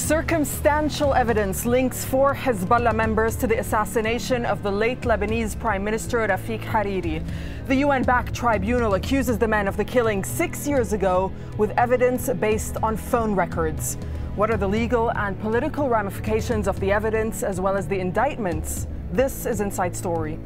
Circumstantial evidence links 4 Hezbollah members to the assassination of the late Lebanese Prime Minister Rafiq Hariri. The UN-backed tribunal accuses the men of the killing 6 years ago with evidence based on phone records. What are the legal and political ramifications of the evidence as well as the indictments? This is Inside Story.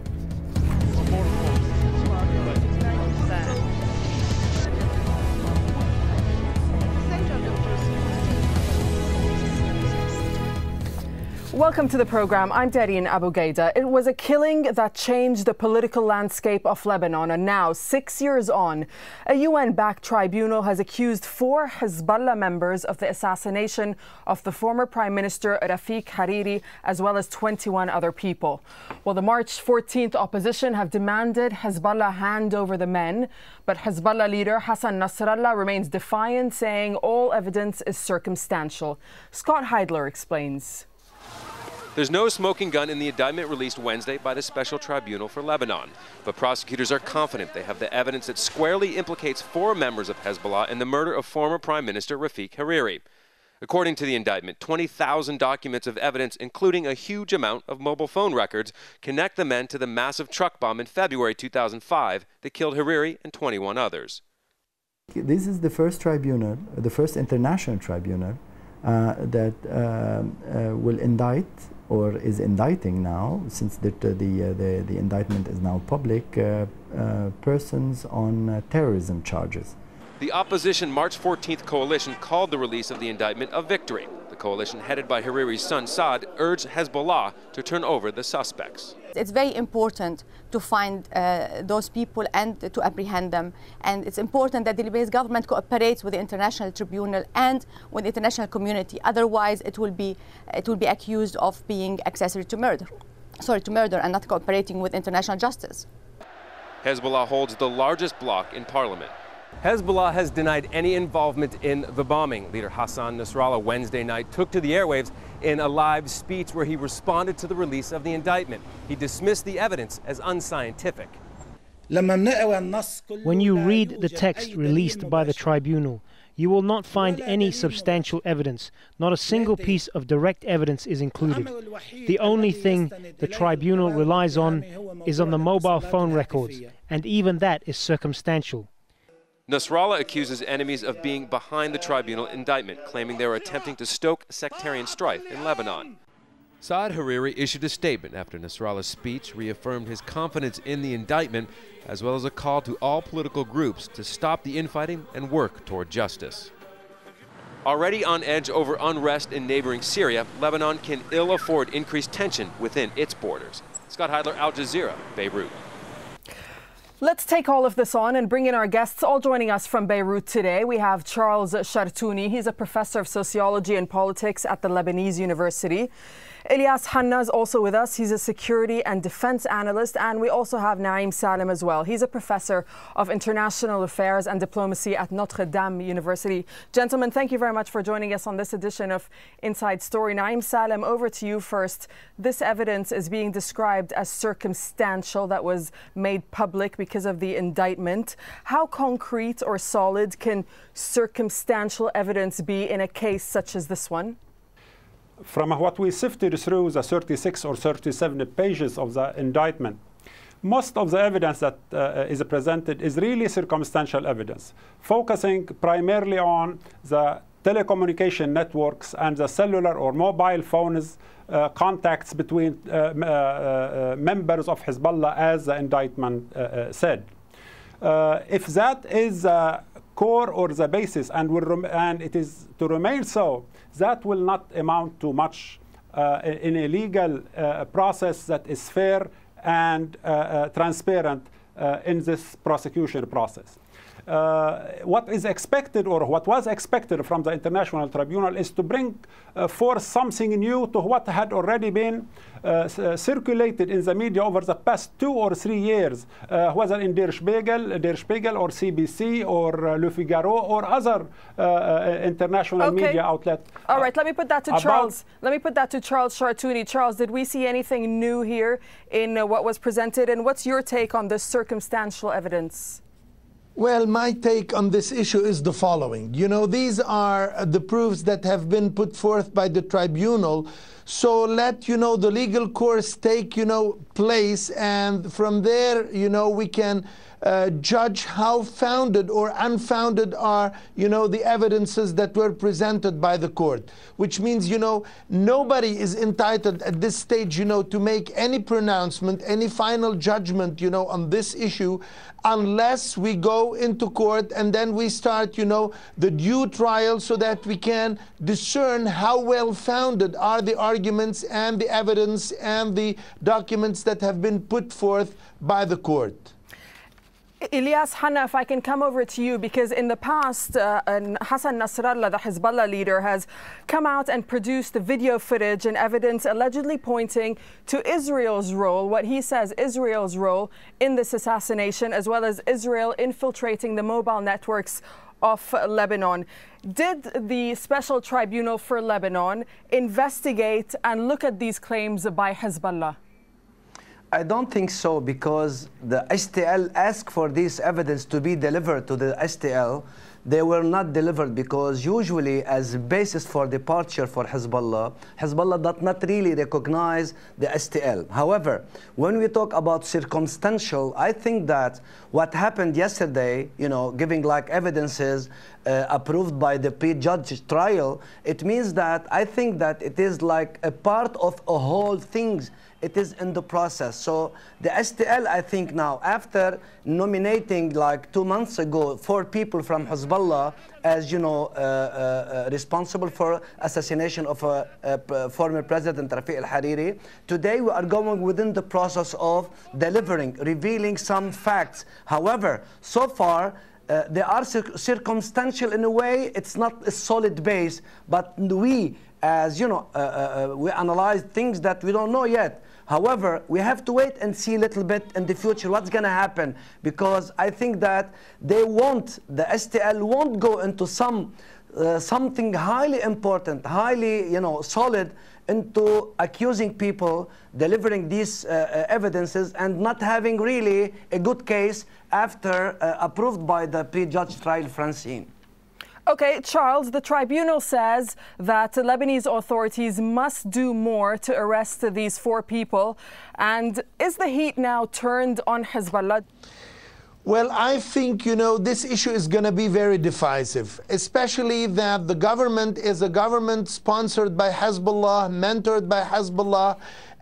Welcome to the program. I'm Darine Abu Gaida. It was a killing that changed the political landscape of Lebanon, and now, 6 years on, a UN-backed tribunal has accused 4 Hezbollah members of the assassination of the former Prime Minister Rafiq Hariri, as well as 21 other people. Well, the March 14th opposition have demanded Hezbollah hand over the men, but Hezbollah leader Hassan Nasrallah remains defiant, saying all evidence is circumstantial. Scott Heidler explains. There's no smoking gun in the indictment released Wednesday by the Special Tribunal for Lebanon. But prosecutors are confident they have the evidence that squarely implicates 4 members of Hezbollah in the murder of former Prime Minister Rafiq Hariri. According to the indictment, 20,000 documents of evidence, including a huge amount of mobile phone records, connect the men to the massive truck bomb in February 2005 that killed Hariri and 21 others. This is the first tribunal, the first international tribunal that will indict, or is indicting now, since the indictment is now public, persons on terrorism charges. The opposition March 14th coalition called the release of the indictment a victory. The coalition, headed by Hariri's son Saad, urged Hezbollah to turn over the suspects. It's very important to find those people and to apprehend them. And it's important that the Lebanese government cooperates with the International Tribunal and with the international community. Otherwise, it will be accused of being accessory to murder. To murder and not cooperating with international justice. Hezbollah holds the largest bloc in parliament. Hezbollah has denied any involvement in the bombing. Leader Hassan Nasrallah Wednesday night took to the airwaves in a live speech where he responded to the release of the indictment. He dismissed the evidence as unscientific. When you read the text released by the tribunal, you will not find any substantial evidence. Not a single piece of direct evidence is included. The only thing the tribunal relies on is on the mobile phone records, and even that is circumstantial. Nasrallah accuses enemies of being behind the tribunal indictment, claiming they were attempting to stoke sectarian strife in Lebanon. Saad Hariri issued a statement after Nasrallah's speech, reaffirmed his confidence in the indictment, as well as a call to all political groups to stop the infighting and work toward justice. Already on edge over unrest in neighboring Syria, Lebanon can ill afford increased tension within its borders. Scott Heidler, Al Jazeera, Beirut. Let's take all of this on and bring in our guests, all joining us from Beirut today. We have Charles Shartouni. He's a professor of sociology and politics at the Lebanese University. Ilyas Hanna is also with us. He's a security and defense analyst. And we also have Naim Salem as well. He's a professor of international affairs and diplomacy at Notre Dame University. Gentlemen, thank you very much for joining us on this edition of Inside Story. Naim Salem, over to you first. This evidence is being described as circumstantial, that was made public because of the indictment. How concrete or solid can circumstantial evidence be in a case such as this one? From what we sifted through the 36 or 37 pages of the indictment, most of the evidence that is presented is really circumstantial evidence, focusing primarily on the telecommunication networks and the cellular or mobile phones contacts between members of Hezbollah, as the indictment said. If that is the core or the basis, and it is to remain so, that will not amount to much in a legal process that is fair and transparent in this prosecution process. What is expected, or what was expected from the International Tribunal, is to bring forth something new to what had already been circulated in the media over the past 2 or 3 years, whether in Der Spiegel or CBC or Le Figaro or other international media outlets. All right, let me put that to Charles. Let me put that to Charles Shartouni. Charles, did we see anything new here in what was presented, and what's your take on this circumstantial evidence? Well, my take on this issue is the following. You know, these are the proofs that have been put forth by the tribunal. So let, you know, the legal course take, you know, place, and from there, you know, we can judge how founded or unfounded are, you know, the evidences that were presented by the court. Which means, you know, nobody is entitled at this stage, you know, to make any pronouncement, any final judgment, you know, on this issue, unless we go into court and then we start, you know, the due trial, so that we can discern how well founded are the arguments and the evidence and the documents that have been put forth by the court. Ilyas, Hanna, if I can come over to you, because in the past, Hassan Nasrallah, the Hezbollah leader, has come out and produced the video footage and evidence allegedly pointing to Israel's role, what he says Israel's role in this assassination, as well as Israel infiltrating the mobile networks of Lebanon. Did the Special Tribunal for Lebanon investigate and look at these claims by Hezbollah? I don't think so, because the STL asked for this evidence to be delivered to the STL. They were not delivered because usually, as a basis for departure for Hezbollah, Hezbollah does not really recognize the STL. However, when we talk about circumstantial, I think that what happened yesterday, you know, giving like evidences approved by the pre-judge trial, it means that I think that it is like a part of a whole thing. It is in the process. So the STL, I think now, after nominating like 2 months ago 4 people from Hezbollah as, you know, responsible for assassination of former President Rafiq al-Hariri, today we are going within the process of delivering, revealing some facts. However, so far, they are circumstantial in a way. It's not a solid base, but we, as you know, we analyze things that we don't know yet. However, we have to wait and see a little bit in the future what's going to happen, because I think that they won't, the STL won't go into something highly important, highly, you know, solid, into accusing people, delivering these evidences, and not having really a good case after approved by the pre-judge trial, Francine. Okay, Charles, the tribunal says that the Lebanese authorities must do more to arrest these 4 people. And is the heat now turned on Hezbollah? Well, I think, you know, this issue is going to be very divisive, especially that the government is a government sponsored by Hezbollah, mentored by Hezbollah.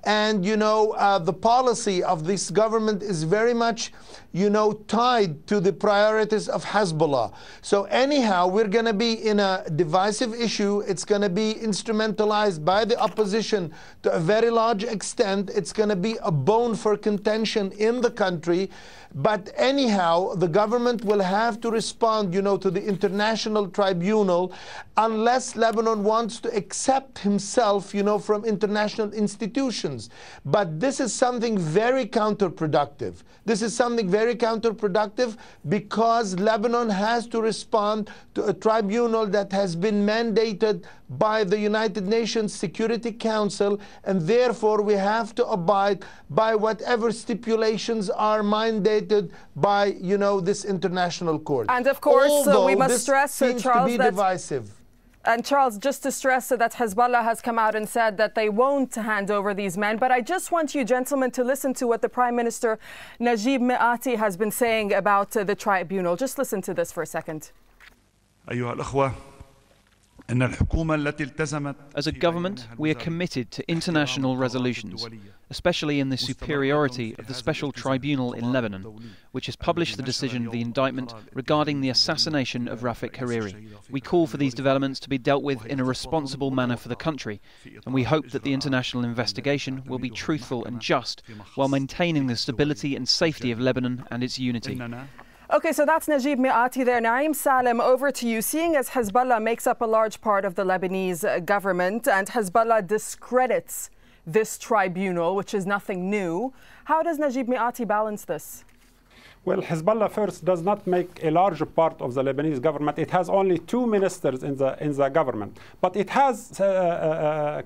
And, you know, the policy of this government is very much, you know, tied to the priorities of Hezbollah. So anyhow, we're going to be in a divisive issue. It's going to be instrumentalized by the opposition to a very large extent. It's going to be a bone for contention in the country. But anyhow, the government will have to respond, you know, to the international tribunal, unless Lebanon wants to accept himself, you know, from international institutions. But this is something very counterproductive. This is something very counterproductive because Lebanon has to respond to a tribunal that has been mandated by the United Nations Security Council, and therefore we have to abide by whatever stipulations are mandated by, you know, this international court. And of course, we must stress, Charles, that divisive. And Charles, just to stress that Hezbollah has come out and said that they won't hand over these men. But I just want you gentlemen to listen to what the Prime Minister Najib Mikati has been saying about the tribunal. Just listen to this for a second. As a government, we are committed to international resolutions, especially in the superiority of the Special Tribunal in Lebanon, which has published the decision of the indictment regarding the assassination of Rafiq Hariri. We call for these developments to be dealt with in a responsible manner for the country, and we hope that the international investigation will be truthful and just, while maintaining the stability and safety of Lebanon and its unity. Okay, so that's Najib Mikati there. Naeem Salem, over to you. Seeing as Hezbollah makes up a large part of the Lebanese government and Hezbollah discredits this tribunal, which is nothing new, how does Najib Mikati balance this? Well, Hezbollah first does not make a large part of the Lebanese government. It has only 2 ministers in the government, but it has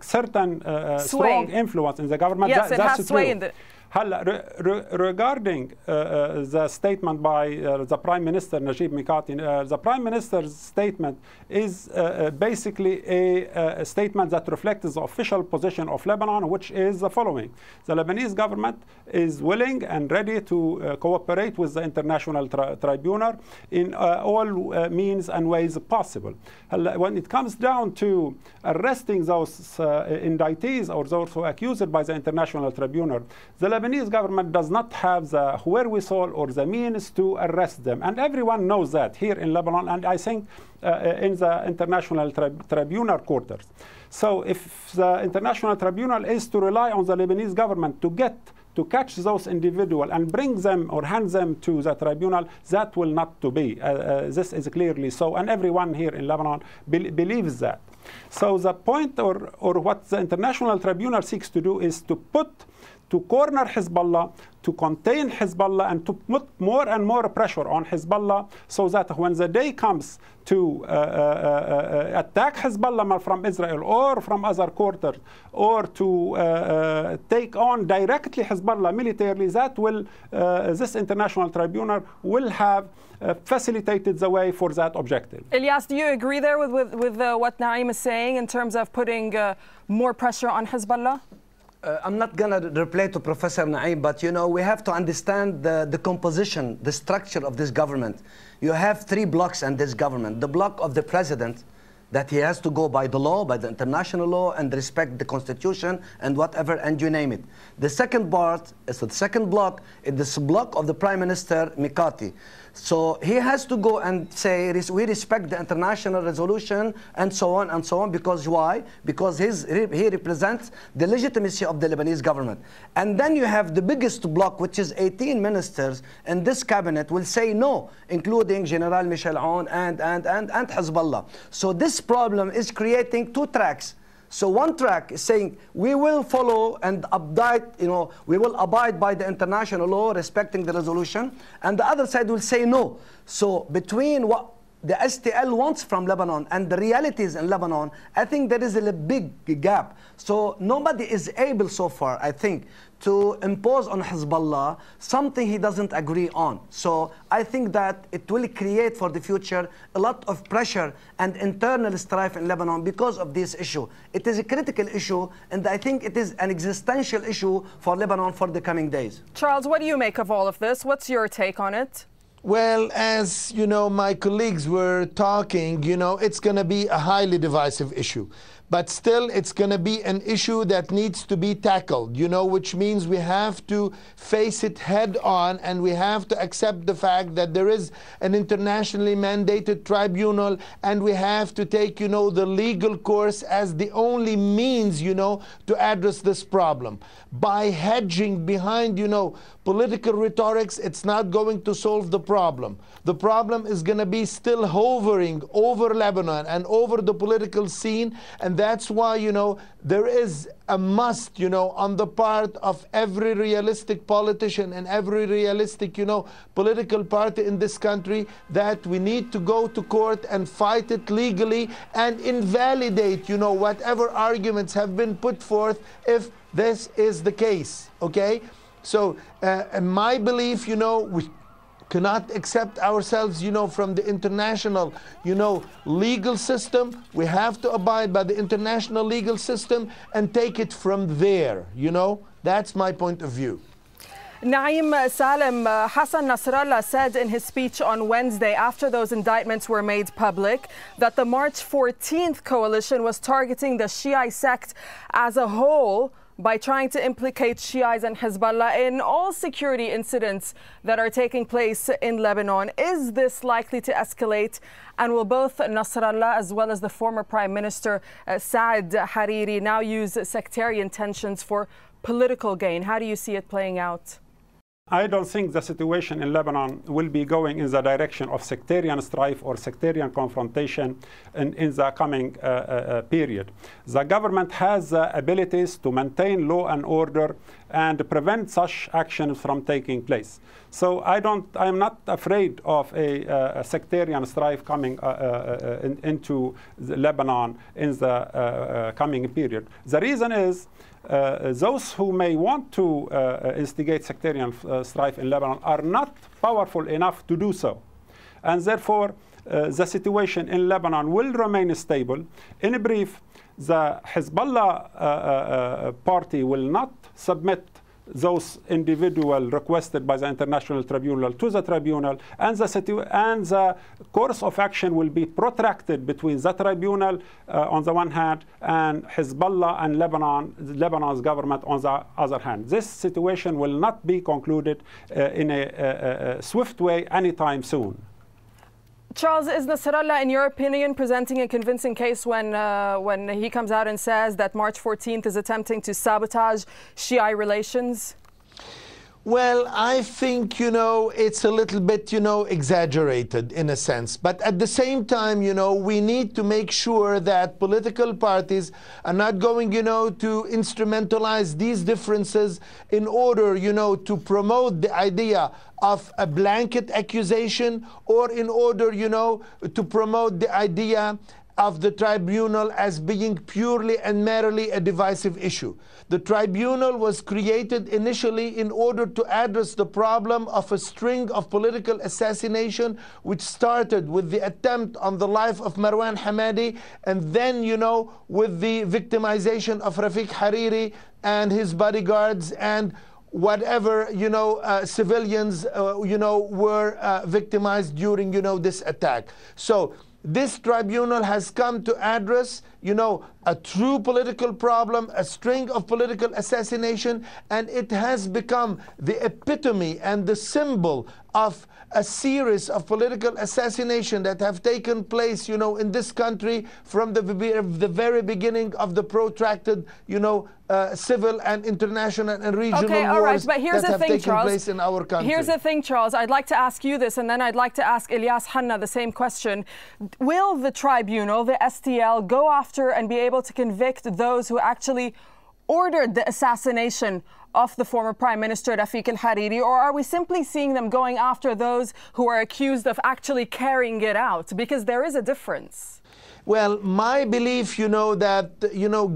certain strong influence in the government. Yes, it has sway in the... Regarding the statement by the Prime Minister Najib Mikati, the Prime Minister's statement is basically a statement that reflects the official position of Lebanon, which is the following. The Lebanese government is willing and ready to cooperate with the International Tribunal in all means and ways possible. When it comes down to arresting those indictees or those who are accused by the International Tribunal, the Lebanese government does not have the wherewithal or the means to arrest them. And everyone knows that here in Lebanon, and I think in the International Tribunal quarters. So if the International Tribunal is to rely on the Lebanese government to catch those individuals and bring them or hand them to the tribunal, that will not to be. This is clearly so, and everyone here in Lebanon believes that. So the point or what the International Tribunal seeks to do is to corner Hezbollah, to contain Hezbollah, and to put more and more pressure on Hezbollah so that when the day comes to attack Hezbollah from Israel or from other quarters, or to take on directly Hezbollah militarily, that will, this International Tribunal will have facilitated the way for that objective. Ilyas, do you agree there with what Naim is saying in terms of putting more pressure on Hezbollah? I'm not going to reply to Professor Naim, but you know, we have to understand the composition, the structure of this government. You have three blocks in this government. The block of the president, that he has to go by the law, by the international law, and respect the constitution and whatever, and you name it. The second part, so the second block, is this block of the Prime Minister Mikati. So he has to go and say, we respect the international resolution and so on and so on. Because why? Because he represents the legitimacy of the Lebanese government. And then you have the biggest block, which is 18 ministers in this cabinet will say no, including General Michel Aoun and Hezbollah. So this problem is creating two tracks. So one track is saying we will follow and abide, we will abide by the international law, respecting the resolution, and the other side will say no. So between what the STL wants from Lebanon and the realities in Lebanon, I think there is a big gap. So nobody is able so far, I think, to impose on Hezbollah something he doesn't agree on. So I think that it will create for the future a lot of pressure and internal strife in Lebanon because of this issue. It is a critical issue, and I think it is an existential issue for Lebanon for the coming days. Charles, what do you make of all of this? What's your take on it? Well, as you know, my colleagues were talking, it's going to be a highly divisive issue. But still, it's going to be an issue that needs to be tackled, which means we have to face it head on, and we have to accept the fact that there is an internationally mandated tribunal, and we have to take, the legal course as the only means, to address this problem. By hedging behind, political rhetorics, it's not going to solve the problem. The problem is going to be still hovering over Lebanon and over the political scene, and that's why, there is a must, on the part of every realistic politician and every realistic, political party in this country, that we need to go to court and fight it legally and invalidate, whatever arguments have been put forth if this is the case, okay? So, my belief, we cannot accept ourselves, from the international, legal system. We have to abide by the international legal system and take it from there, That's my point of view. Naim Salem, Hassan Nasrallah said in his speech on Wednesday, after those indictments were made public, that the March 14th coalition was targeting the Shia sect as a whole by trying to implicate Shias and Hezbollah in all security incidents that are taking place in Lebanon. Is this likely to escalate? And will both Nasrallah as well as the former Prime Minister Saad Hariri now use sectarian tensions for political gain? How do you see it playing out? I don't think the situation in Lebanon will be going in the direction of sectarian strife or sectarian confrontation in the coming period. The government has the abilities to maintain law and order and prevent such actions from taking place. So I'm not afraid of a sectarian strife coming into Lebanon in the coming period. The reason is those who may want to instigate sectarian strife in Lebanon are not powerful enough to do so. And therefore, the situation in Lebanon will remain stable. In brief, the Hezbollah party will not submit those individuals requested by the International Tribunal to the Tribunal, and the course of action will be protracted between the Tribunal on the one hand and Hezbollah and Lebanon's government on the other hand. This situation will not be concluded in a swift way anytime soon. Charles, is Nasrallah, in your opinion, presenting a convincing case when he comes out and says that March 14th is attempting to sabotage Shia relations? Well, I think, it's a little bit, exaggerated in a sense. But at the same time, we need to make sure that political parties are not going, to instrumentalize these differences in order, to promote the idea of a blanket accusation, or in order, to promote the idea of the tribunal as being purely and merely a divisive issue. The tribunal was created initially in order to address the problem of a string of political assassination, which started with the attempt on the life of Marwan Hamadi, and then, with the victimization of Rafiq Hariri and his bodyguards, and whatever, civilians, were victimized during, this attack. So this tribunal has come to address, a true political problem, a string of political assassination, and it has become the epitome and the symbol of a series of political assassination that have taken place, in this country from the very beginning of the protracted, civil and international and regional wars but here's that the have thing, taken Charles. place in our country. Here's the thing, Charles. I'd like to ask you this, and then I'd like to ask Ilyas Hanna the same question. Will the tribunal, the STL, go after and be able to convict those who actually ordered the assassination of the former Prime Minister Rafiq al-Hariri, or are we simply seeing them going after those who are accused of actually carrying it out? Because there is a difference. Well, my belief, that,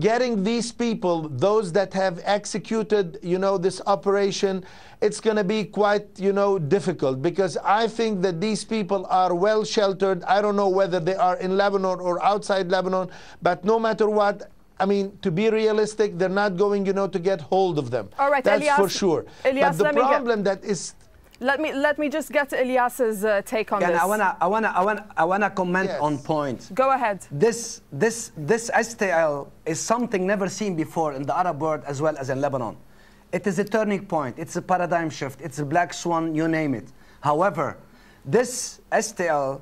getting these people, those that have executed, this operation, it's going to be quite, difficult, because I think that these people are well sheltered. I don't know whether they are in Lebanon or outside Lebanon, but no matter what, I mean, to be realistic, they're not going, to get hold of them. All right, that's Ilyas, for sure. Ilyas, but the problem that is... Let me just get Ilyas's take on this. I wanna comment on points. Go ahead. This STL is something never seen before in the Arab world as well as in Lebanon. It is a turning point. It's a paradigm shift. It's a black swan. You name it. However, this STL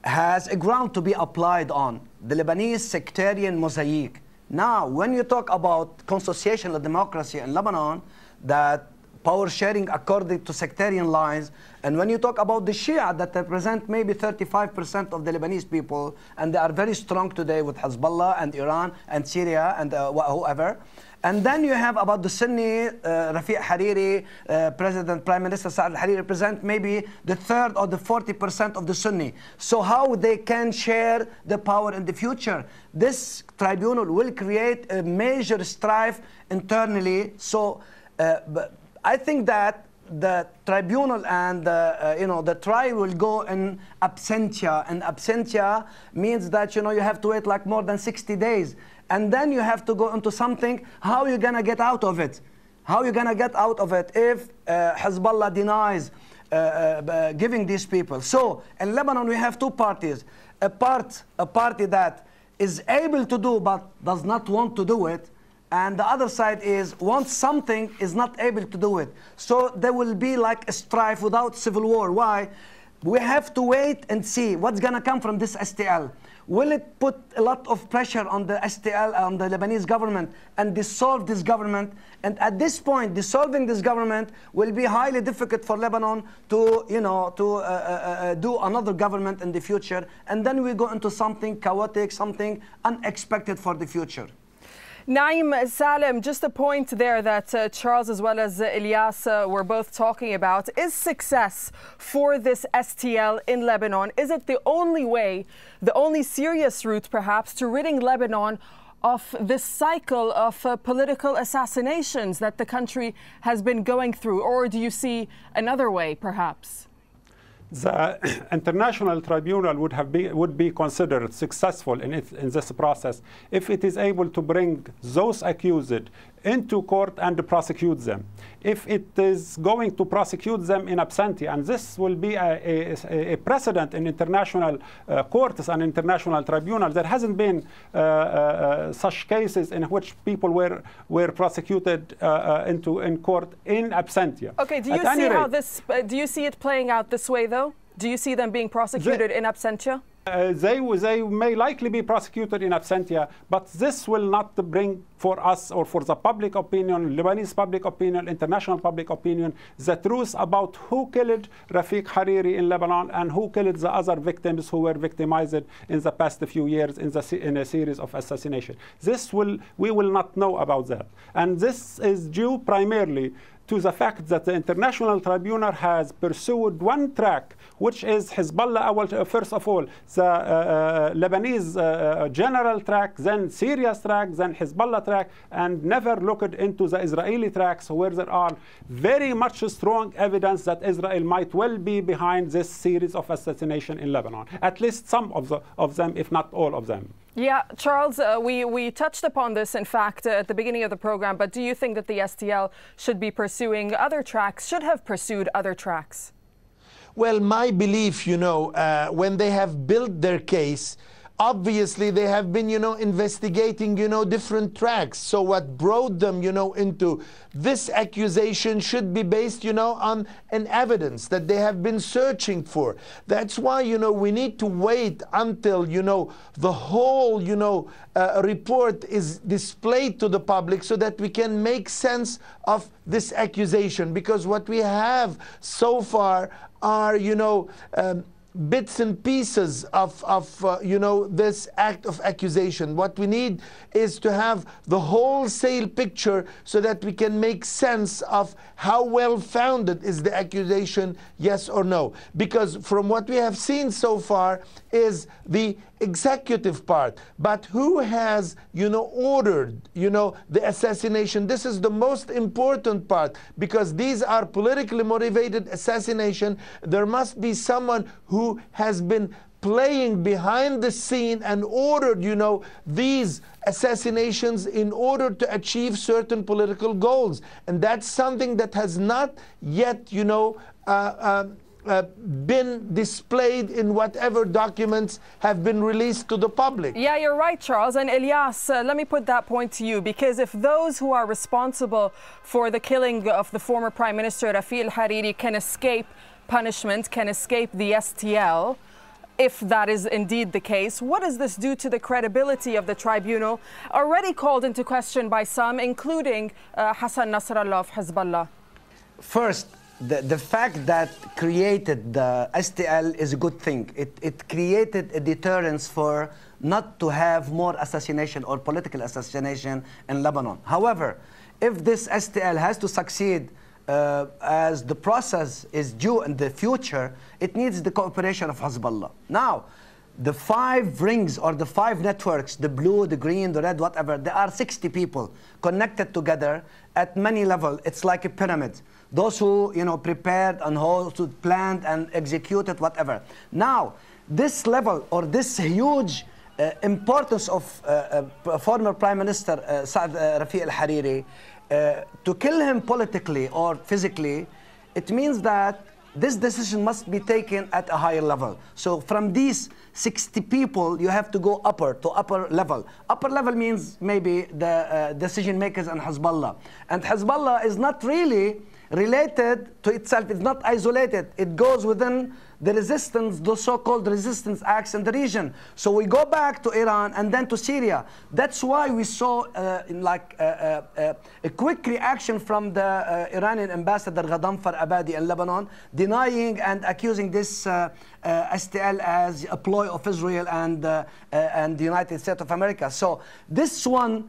has a ground to be applied on the Lebanese sectarian mosaic. Now, when you talk about constitutional democracy in Lebanon, that power sharing according to sectarian lines, and when you talk about the Shia that represent maybe 35% of the Lebanese people, and they are very strong today with Hezbollah and Iran and Syria and whoever, and then you have about the Sunni, Rafiq Hariri, Prime Minister Saad al-Hariri represent maybe the third or the 40% of the Sunni. So how they can share the power in the future? This tribunal will create a major strife internally. So I think that the tribunal and the trial will go in absentia, and absentia means that you have to wait like more than 60 days, and then you have to go into something. How are you gonna get out of it? How are you gonna get out of it if Hezbollah denies giving these people? So in Lebanon we have two parties: a party that is able to do but does not want to do it, and the other side is wants something, is not able to do it. So there will be like a strife without civil war. Why? We have to wait and see what's gonna come from this STL. Will it put a lot of pressure on the STL, on the Lebanese government, and dissolve this government? And at this point, dissolving this government will be highly difficult for Lebanon to, do another government in the future. And then we go into something chaotic, something unexpected for the future. Naim, Salem, just a point there that Charles as well as Ilyas were both talking about. Is success for this STL in Lebanon, is it the only way, the only serious route perhaps to ridding Lebanon of this cycle of political assassinations that the country has been going through? Or do you see another way, perhaps? The international tribunal would be considered successful in this process if it is able to bring those accused into court and prosecute them. If it is going to prosecute them in absentia, and this will be a precedent in international courts and international tribunals. There hasn't been such cases in which people were prosecuted in court in absentia. Okay, do you see how this? Do you see it playing out this way, though? Do you see them being prosecuted in absentia? They may likely be prosecuted in absentia, but this will not bring for us or for the public opinion, Lebanese public opinion, international public opinion, the truth about who killed Rafiq Hariri in Lebanon and who killed the other victims who were victimized in the past few years in a series of assassinations. We will not know about that. And this is due primarily to the fact that the International Tribunal has pursued one track, which is Hezbollah, first of all, the Lebanese general track, then Syria's track, then Hezbollah track, and never looked into the Israeli tracks, where there are very much strong evidence that Israel might well be behind this series of assassination in Lebanon. At least some of them, if not all of them. Yeah, Charles, we touched upon this, in fact, at the beginning of the program, but do you think that the STL should be pursuing other tracks, should have pursued other tracks? Well, my belief, when they have built their case, obviously they have been, investigating, different tracks. So what brought them, into this accusation should be based, on an evidence that they have been searching for. That's why, we need to wait until, the whole, report is displayed to the public so that we can make sense of this accusation. Because what we have so far are, bits and pieces of this act of accusation. What we need is to have the wholesale picture so that we can make sense of how well founded is the accusation, yes or no. Because from what we have seen so far is the executive part, but who has ordered the assassination? This is the most important part, because these are politically motivated assassination. There must be someone who has been playing behind the scene and ordered these assassinations in order to achieve certain political goals, and that's something that has not yet been displayed in whatever documents have been released to the public. Yeah, you're right, Charles. And Ilyas, let me put that point to you, because if those who are responsible for the killing of the former Prime Minister Rafiq Hariri can escape punishment, can escape the STL, if that is indeed the case, what does this do to the credibility of the tribunal, already called into question by some, including Hassan Nasrallah of Hezbollah? First, the fact that created the STL is a good thing. It created a deterrence for not to have more assassination or political assassination in Lebanon. However, if this STL has to succeed as the process is due in the future, it needs the cooperation of Hezbollah. Now, the 5 rings or the 5 networks, the blue, the green, the red, whatever, there are 60 people connected together at many levels. It's like a pyramid. Those who prepared and who planned and executed, whatever. Now, this level or this huge importance of former Prime Minister Rafiq al-Hariri, to kill him politically or physically, it means that this decision must be taken at a higher level. So from these 60 people, you have to go upper level. Upper level means maybe the decision makers and Hezbollah. And Hezbollah is not really related to itself. It's not isolated. It goes within the resistance, the so-called resistance acts in the region. So we go back to Iran and then to Syria. That's why we saw a quick reaction from the Iranian ambassador Ghadamfar Abadi in Lebanon, denying and accusing this STL as a ploy of Israel and the United States of America. So this one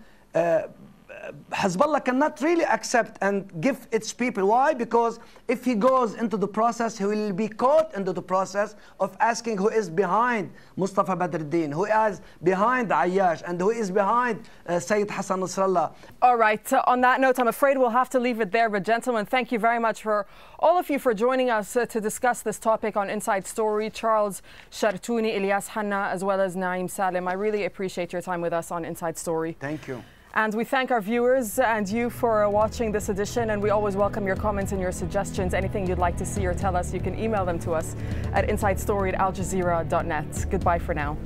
Hezbollah cannot really accept and give its people. Why? Because if he goes into the process, he will be caught into the process of asking who is behind Mustafa Badruddin, who is behind Ayyash, and who is behind Sayyid Hassan Nasrallah. All right, on that note, I'm afraid we'll have to leave it there. But gentlemen, thank you very much for all of you for joining us to discuss this topic on Inside Story. Charles Shartouni, Ilyas Hanna, as well as Naeem Salim. I really appreciate your time with us on Inside Story. Thank you. And we thank our viewers and you for watching this edition, and we always welcome your comments and your suggestions. Anything you'd like to see or tell us, you can email them to us at insidestory@aljazeera.net. Goodbye for now.